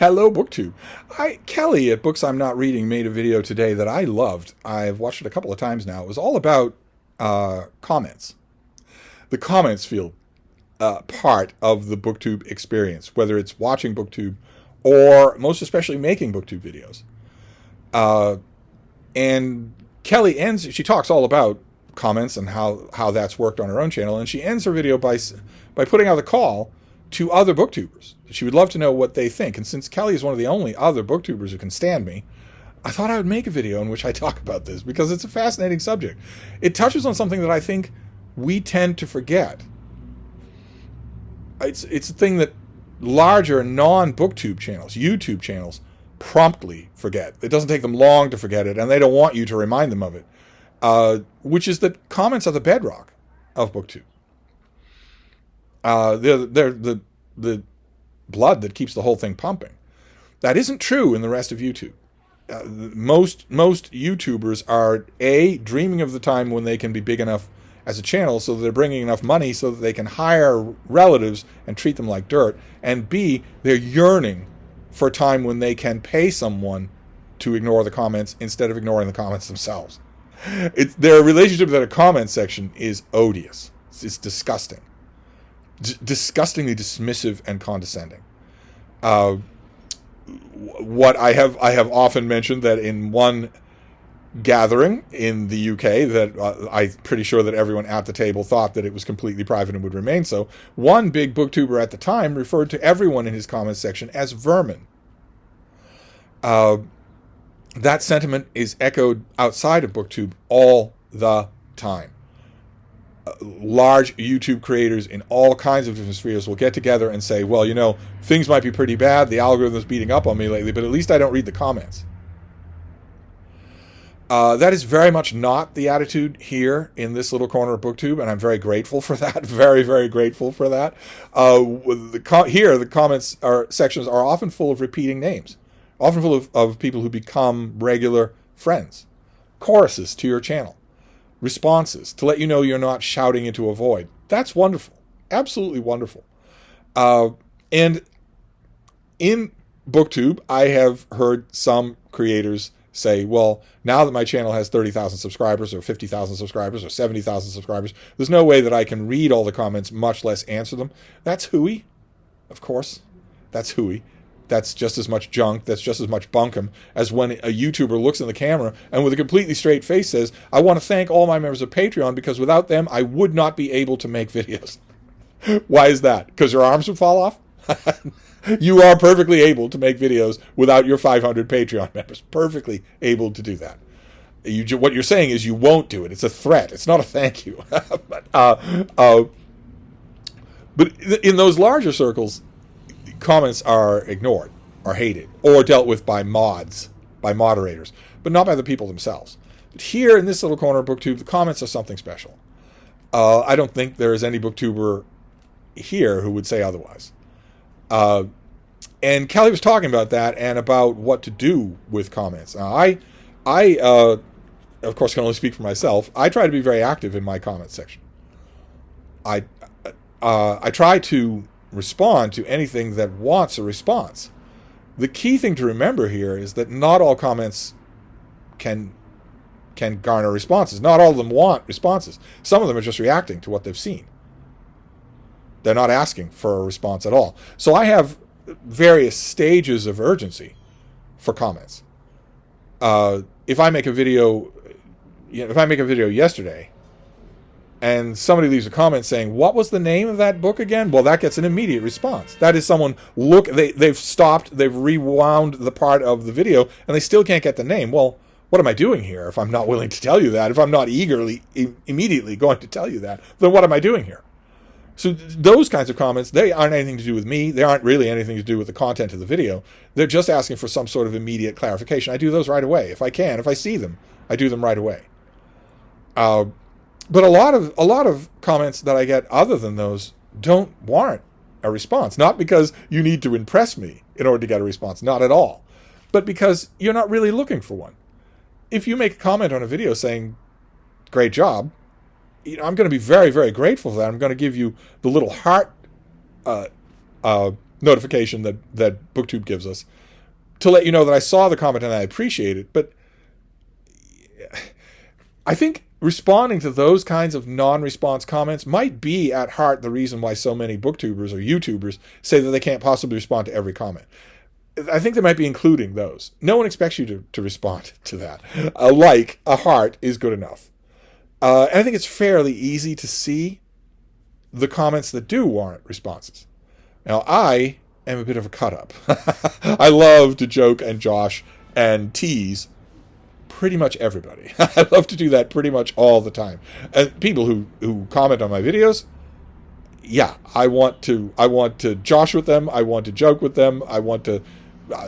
Hello, BookTube. Kelly at Books I'm Not Reading made a video today that I loved. I've watched it a couple of times now. It was all about comments. The comments feel part of the BookTube experience, whether it's watching BookTube or most especially making BookTube videos. And Kelly she talks all about comments and how that's worked on her own channel, and she ends her video by putting out a call to other booktubers. She would love to know what they think. And since Kelly is one of the only other booktubers who can stand me, I thought I would make a video in which I talk about this because it's a fascinating subject. It touches on something that I think we tend to forget. It's a thing that larger non-booktube channels, YouTube channels, promptly forget. It doesn't take them long to forget it, and they don't want you to remind them of it, which is that comments are the bedrock of booktube. They're the blood that keeps the whole thing pumping. That isn't true in the rest of YouTube. Most YouTubers are dreaming of the time when they can be big enough as a channel so that they're bringing enough money so that they can hire relatives and treat them like dirt, and B, they're yearning for a time when they can pay someone to ignore the comments instead of ignoring the comments themselves. Their relationship to the comment section is odious. It's disgusting. Disgustingly dismissive and condescending. What I have often mentioned that in one gathering in the UK that I'm pretty sure that everyone at the table thought that it was completely private and would remain so. One big booktuber at the time referred to everyone in his comments section as vermin. That sentiment is echoed outside of booktube all the time. Large YouTube creators in all kinds of different spheres will get together and say, well, you know, things might be pretty bad. The algorithm's beating up on me lately, but at least I don't read the comments. That is very much not the attitude here in this little corner of BookTube, and I'm very grateful for that. Very, very grateful for that. Here, the comments sections are often full of repeating names, often full of people who become regular friends. Choruses to your channel. Responses to let you know you're not shouting into a void. That's wonderful. Absolutely wonderful. And in BookTube, I have heard some creators say, well, now that my channel has 30,000 subscribers or 50,000 subscribers or 70,000 subscribers, there's no way that I can read all the comments, much less answer them. That's hooey. Of course. That's hooey. That's just as much junk, that's just as much bunkum as when a YouTuber looks in the camera and with a completely straight face says, I want to thank all my members of Patreon because without them, I would not be able to make videos. Why is that? Because your arms would fall off? You are perfectly able to make videos without your 500 Patreon members. Perfectly able to do that. What you're saying is you won't do it. It's a threat. It's not a thank you. But in those larger circles, comments are ignored or hated or dealt with by moderators, but not by the people themselves. But here in this little corner of BookTube, the comments are something special. I don't think there is any BookTuber here who would say otherwise. And Kelly was talking about that and about what to do with comments. Now, I of course, can only speak for myself. I try to be very active in my comment section. I try to respond to anything that wants a response. The key thing to remember here is that not all comments can garner responses. Not all of them want responses. Some of them are just reacting to what they've seen. They're not asking for a response at all. So I have various stages of urgency for comments. If I make a video yesterday and somebody leaves a comment saying, what was the name of that book again? Well, that gets an immediate response. That is someone, they've stopped, they've rewound the part of the video, and they still can't get the name. Well, what am I doing here if I'm not willing to tell you that? If I'm not immediately going to tell you that, then what am I doing here? So those kinds of comments, they aren't anything to do with me. They aren't really anything to do with the content of the video. They're just asking for some sort of immediate clarification. I do those right away. If I see them, I do them right away. But a lot of comments that I get other than those don't warrant a response. Not because you need to impress me in order to get a response. Not at all. But because you're not really looking for one. If you make a comment on a video saying, great job, I'm going to be very, very grateful for that. I'm going to give you the little heart notification that BookTube gives us to let you know that I saw the comment and I appreciate it. But I think responding to those kinds of non-response comments might be at heart the reason why so many booktubers or YouTubers say that they can't possibly respond to every comment. I think they might be including those. No one expects you to respond to that. A like, a heart is good enough. And I think it's fairly easy to see the comments that do warrant responses. Now, I am a bit of a cut-up. I love to joke and josh and tease pretty much everybody. I love to do that pretty much all the time. And people who comment on my videos, yeah, I want to josh with them. I want to joke with them. I want to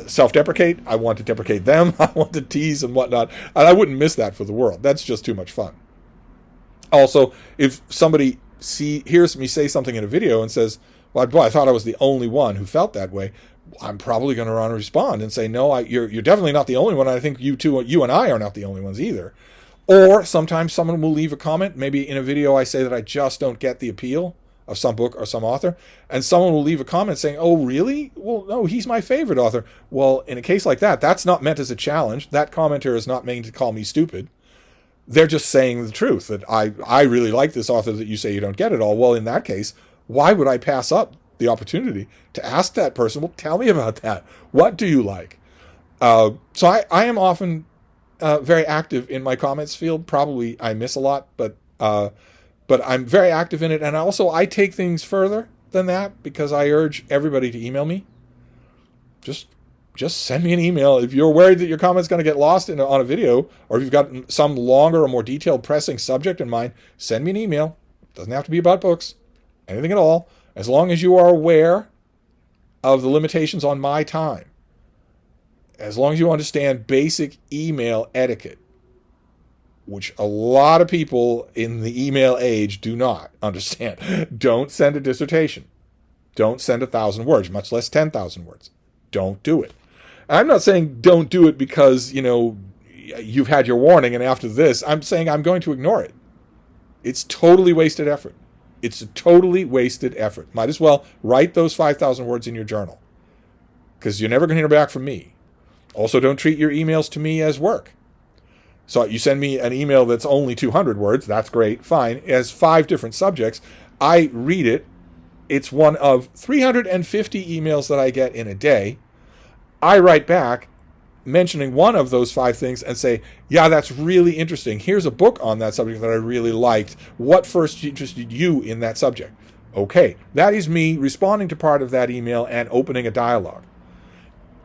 self-deprecate. I want to deprecate them. I want to tease and whatnot. And I wouldn't miss that for the world. That's just too much fun. Also, if somebody hears me say something in a video and says, well, boy, I thought I was the only one who felt that way, I'm probably going to want to respond and say, no, you're definitely not the only one. I think you and I are not the only ones either. Or sometimes someone will leave a comment. Maybe in a video I say that I just don't get the appeal of some book or some author, and someone will leave a comment saying, oh, really? Well, no, he's my favorite author. Well, in a case like that, that's not meant as a challenge. That commenter is not meant to call me stupid. They're just saying the truth, that I really like this author that you say you don't get at all. Well, in that case, why would I pass up the opportunity to ask that person, well, tell me about that. What do you like? So I am often very active in my comments field. Probably I miss a lot, but I'm very active in it. And also I take things further than that because I urge everybody to email me. Just send me an email. If you're worried that your comment's going to get lost on a video, or if you've got some longer or more detailed pressing subject in mind, send me an email. It doesn't have to be about books, anything at all, as long as you are aware of the limitations on my time. As long as you understand basic email etiquette, which a lot of people in the email age do not understand. Don't send a dissertation. Don't send 1,000 words, much less 10,000 words. Don't do it. I'm not saying don't do it because, you've had your warning and after this, I'm saying I'm going to ignore it. It's totally wasted effort. It's a totally wasted effort. Might as well write those 5,000 words in your journal because you're never going to hear back from me. Also, don't treat your emails to me as work. So you send me an email that's only 200 words. That's great. Fine. It has 5 different subjects. I read it. It's one of 350 emails that I get in a day. I write back mentioning one of those 5 things and say, yeah, that's really interesting. Here's a book on that subject that I really liked. What first interested you in that subject? Okay, that is me responding to part of that email and opening a dialogue.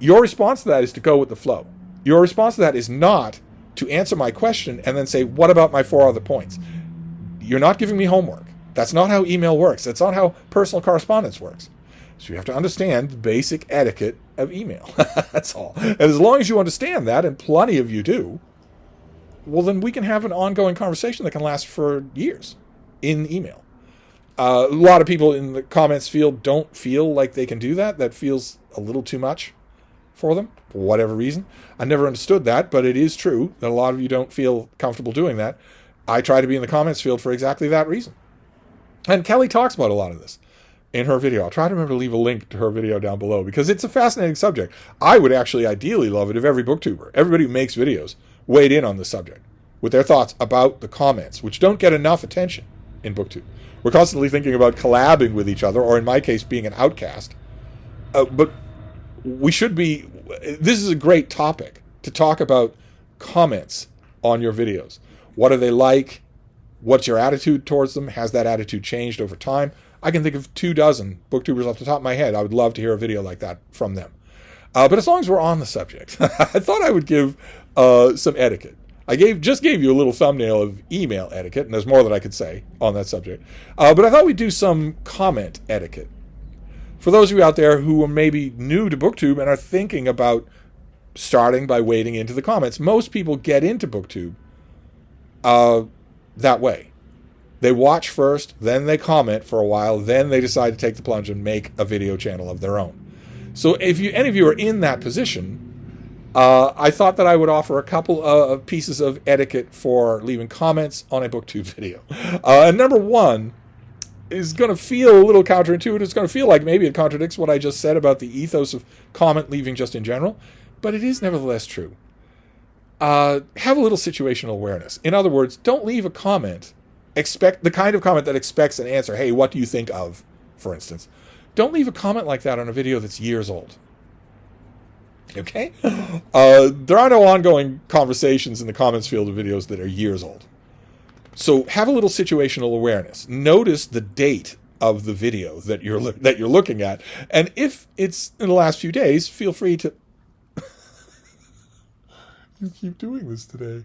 Your response to that is to go with the flow. Your response to that is not to answer my question and then say, what about my 4 other points? You're not giving me homework. That's not how email works. That's not how personal correspondence works. So you have to understand the basic etiquette of email. That's all. And as long as you understand that, and plenty of you do, well, then we can have an ongoing conversation that can last for years in email. A lot of people in the comments field don't feel like they can do that. That feels a little too much for them, for whatever reason. I never understood that, but it is true that a lot of you don't feel comfortable doing that. I try to be in the comments field for exactly that reason. And Kelly talks about a lot of this in her video. I'll try to remember to leave a link to her video down below because it's a fascinating subject. I would actually ideally love it if every booktuber, everybody who makes videos, weighed in on this subject with their thoughts about the comments, which don't get enough attention in BookTube. We're constantly thinking about collabing with each other, or in my case, being an outcast. But we should be... This is a great topic to talk about comments on your videos. What are they like? What's your attitude towards them? Has that attitude changed over time? I can think of 24 booktubers off the top of my head. I would love to hear a video like that from them. But as long as we're on the subject, I thought I would give some etiquette. I just gave you a little thumbnail of email etiquette, and there's more that I could say on that subject. But I thought we'd do some comment etiquette. For those of you out there who are maybe new to BookTube and are thinking about starting by wading into the comments, most people get into BookTube that way. They watch first, then they comment for a while, then they decide to take the plunge and make a video channel of their own. So if any of you are in that position, I thought that I would offer a couple of pieces of etiquette for leaving comments on a BookTube video. Number one, is going to feel a little counterintuitive. It's going to feel like maybe it contradicts what I just said about the ethos of comment leaving just in general, but it is nevertheless true. Have a little situational awareness. In other words, don't leave a comment, expect the kind of comment that expects an answer. Hey, what do you think of, for instance? Don't leave a comment like that on a video that's years old. Okay? There are no ongoing conversations in the comments field of videos that are years old. So have a little situational awareness. Notice the date of the video that you're looking at, and if it's in the last few days, feel free to. You keep doing this today.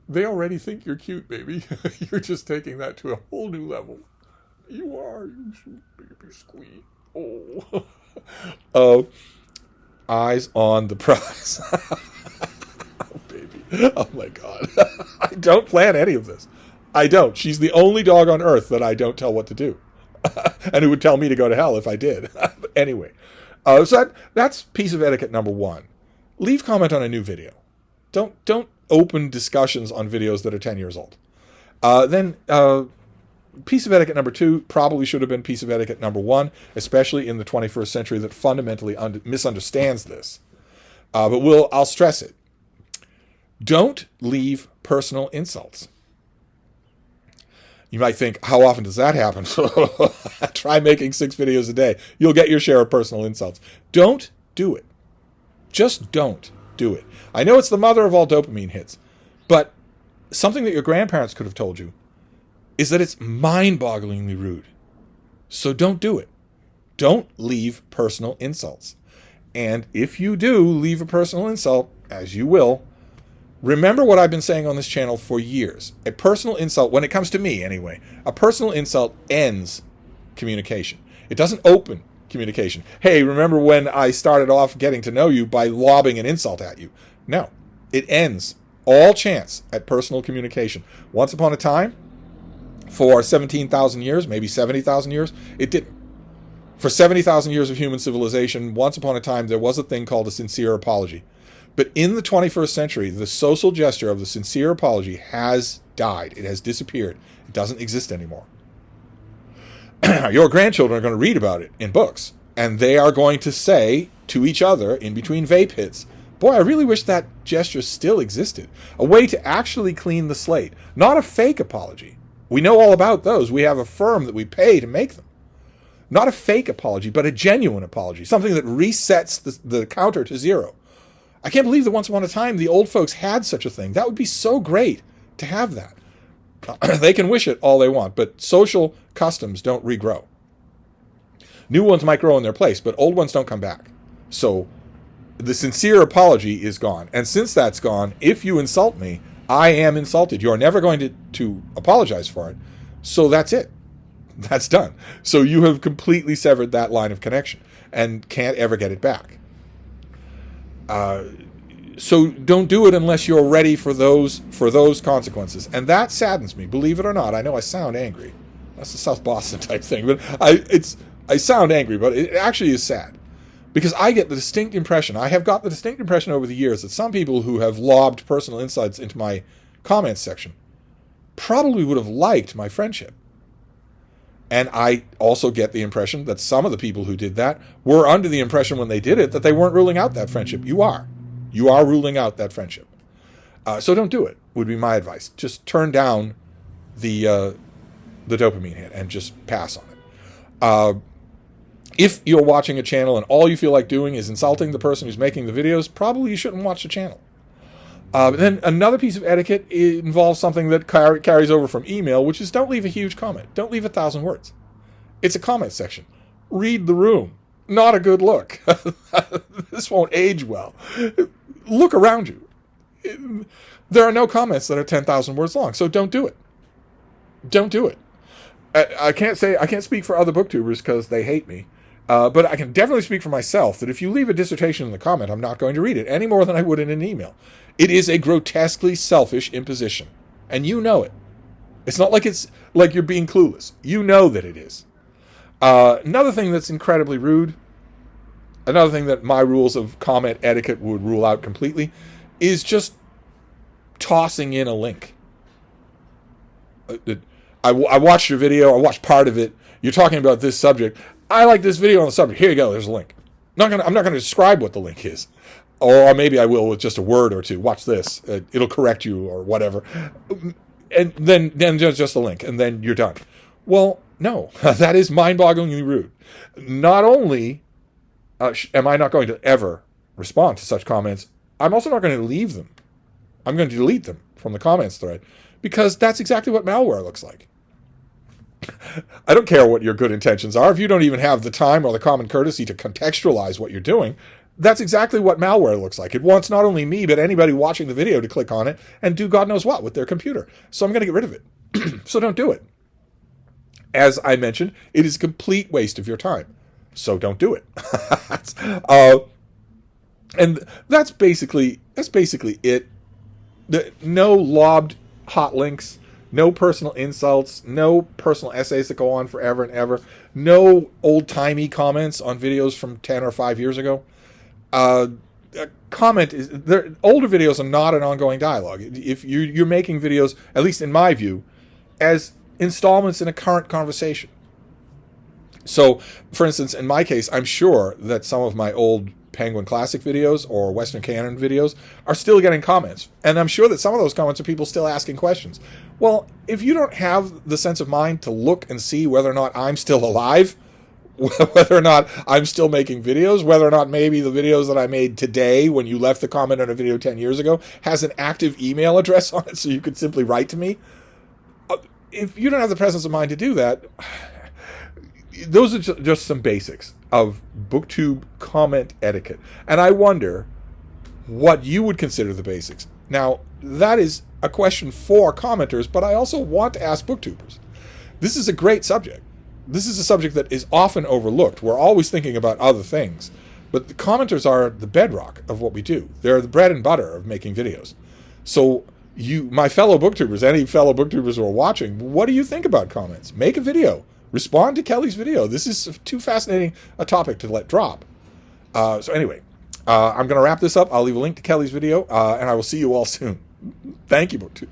They already think you're cute, baby. You're just taking that to a whole new level. You are, you baby squeak. Oh. Eyes on the prize. Oh, baby. Oh, my God. I don't plan any of this. I don't. She's the only dog on earth that I don't tell what to do. And it would tell me to go to hell if I did. But anyway. So that's piece of etiquette number 1. Leave comment on a new video. Don't open discussions on videos that are 10 years old. Then piece of etiquette number 2 probably should have been piece of etiquette number 1, especially in the 21st century that fundamentally misunderstands this. But I'll stress it. Don't leave personal insults. You might think, how often does that happen? Try making 6 videos a day. You'll get your share of personal insults. Don't do it. Just don't do it. I know it's the mother of all dopamine hits, but something that your grandparents could have told you is that it's mind-bogglingly rude. So don't do it. Don't leave personal insults. And if you do leave a personal insult, as you will, remember what I've been saying on this channel for years. A personal insult, when it comes to me anyway, a personal insult ends communication. It doesn't open communication. Hey, remember when I started off getting to know you by lobbing an insult at you? No. It ends all chance at personal communication. Once upon a time, for 17,000 years, maybe 70,000 years, it didn't. For 70,000 years of human civilization, once upon a time, there was a thing called a sincere apology. But in the 21st century, the social gesture of the sincere apology has died. It has disappeared. It doesn't exist anymore. Your grandchildren are going to read about it in books, and they are going to say to each other in between vape hits, boy, I really wish that gesture still existed. A way to actually clean the slate. Not a fake apology. We know all about those. We have a firm that we pay to make them. Not a fake apology, but a genuine apology. Something that resets the counter to 0. I can't believe that once upon a time the old folks had such a thing. That would be so great to have that. They can wish it all they want, but social customs don't regrow. New ones might grow in their place, but old ones don't come back. So the sincere apology is gone. And since that's gone, if you insult me, I am insulted. You're never going to apologize for it. So that's it. That's done. So you have completely severed that line of connection and can't ever get it back. So don't do it unless you're ready for those consequences. And that saddens me, believe it or not. I know I sound angry. That's a South Boston type thing, but I sound angry, but it actually is sad. Because I have got the distinct impression over the years that some people who have lobbed personal insights into my comments section probably would have liked my friendship. And I also get the impression that some of the people who did that were under the impression when they did it that they weren't ruling out that friendship. You are. You are ruling out that friendship. So don't do it, would be my advice. Just turn down the dopamine hit and just pass on it. If you're watching a channel and all you feel like doing is insulting the person who's making the videos, probably you shouldn't watch the channel. Then another piece of etiquette involves something that carries over from email, which is don't leave a huge comment. Don't leave 1,000 words. It's a comment section. Read the room. Not a good look. This won't age well. Look around you. There are no comments that are 10,000 words long, so don't do it. Don't do it. I can't speak for other booktubers because they hate me. But I can definitely speak for myself that if you leave a dissertation in the comment, I'm not going to read it any more than I would in an email. It is a grotesquely selfish imposition. And you know it. It's not like it's like you're being clueless. You know that it is. Another thing that's incredibly rude, another thing that my rules of comment etiquette would rule out completely, is just tossing in a link. I watched your video, I watched part of it, you're talking about this subject. I like this video on the subject. Here you go. There's a link. I'm not gonna describe what the link is, or maybe I will with just a word or two. Watch this. It'll correct you or whatever, and then just a link, and then you're done. Well, no, that is mind-bogglingly rude. Not only am I not going to ever respond to such comments, I'm also not going to leave them. I'm going to delete them from the comments thread, because that's exactly what malware looks like. I don't care what your good intentions are. If you don't even have the time or the common courtesy to contextualize what you're doing, that's exactly what malware looks like. It wants not only me, but anybody watching the video to click on it and do God knows what with their computer. So I'm going to get rid of it. So don't do it. As I mentioned, it is a complete waste of your time. So don't do it. And that's basically it. No lobbed hot links, no personal insults, no personal essays that go on forever and ever, no old-timey comments on videos from 10 or 5 years ago. Older videos are not an ongoing dialogue. If you're making videos, at least in my view, as installments in a current conversation. So, for instance, in my case, I'm sure that some of my old Penguin Classic videos or Western Canon videos are still getting comments. And I'm sure that some of those comments are people still asking questions. Well, if you don't have the sense of mind to look and see whether or not I'm still alive, whether or not I'm still making videos, whether or not maybe the videos that I made today when you left the comment on a video 10 years ago has an active email address on it so you could simply write to me. If you don't have the presence of mind to do that, those are just some basics of BookTube comment etiquette. And I wonder what you would consider the basics. Now, that is a question for commenters, but I also want to ask BookTubers. This is a great subject. This is a subject that is often overlooked. We're always thinking about other things. But the commenters are the bedrock of what we do. They're the bread and butter of making videos. So my fellow booktubers, any fellow booktubers who are watching, what do you think about comments? Make a video. Respond to Kelly's video. This is too fascinating a topic to let drop. So anyway, I'm going to wrap this up. I'll leave a link to Kelly's video, and I will see you all soon. Thank you, BookTube.